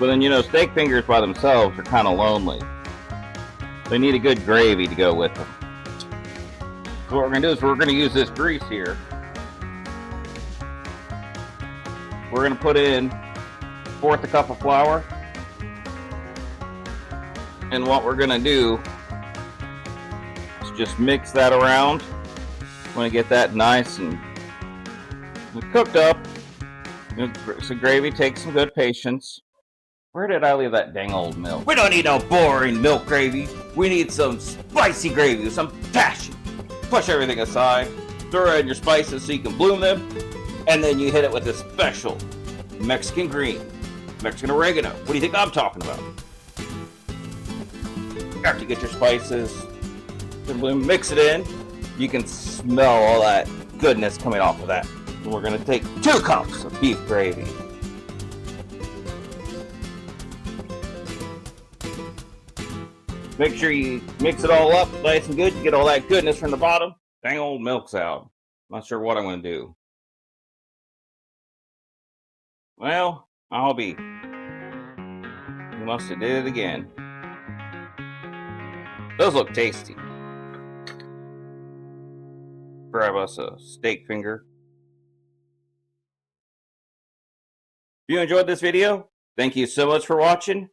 But then, steak fingers by themselves are kind of lonely. They need a good gravy to go with them. So what we're going to do is we're going to use this grease here. We're going to put in 1/4 cup of flour. And what we're going to do is just mix that around. Want to get that nice and cooked up. So gravy takes some good patience. Where did I leave that dang old milk? We don't need no boring milk gravy. We need some spicy gravy with some passion. Push everything aside. Throw in your spices so you can bloom them. And then you hit it with a special Mexican green, Mexican oregano. What do you think I'm talking about? After you get your spices, mix it in. You can smell all that goodness coming off of that. And we're going to take 2 cups of beef gravy. Make sure you mix it all up nice and good. You get all that goodness from the bottom. Dang old milk's out. Not sure what I'm going to do. Well, I'll be. You must have did it again. Those look tasty. Grab us a steak finger. If you enjoyed this video, thank you so much for watching.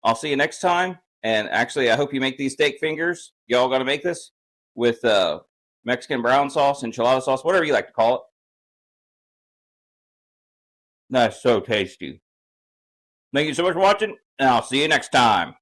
I'll see you next time. And actually, I hope you make these steak fingers. Y'all gonna make this with Mexican brown sauce, enchilada sauce, whatever you like to call it. That's so tasty. Thank you so much for watching, and I'll see you next time.